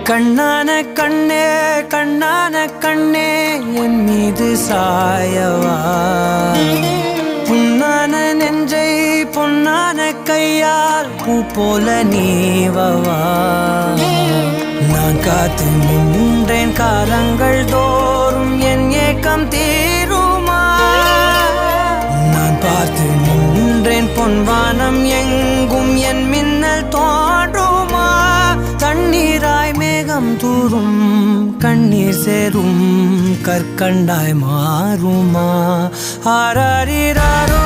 கண்ணான கண்ணே கண்ணான கண்ணே என் மீது சாயவா புண்ணான நெஞ்சை பொன்னான கையால் பூ போல நீவவா நான் காத்து நின்றேன் காலங்கள் தோறும் என் ஏக்கம் தீருமா நான் பார்த்து நின்றேன் பொன்வானம் எங்கும் என் மின்னல் தோன்றுமா தண்ணீராய் மேகம் தூரும் கண்ணீர் சேரும் கற்கண்டாய் மாறுமா ஆராரிராரோ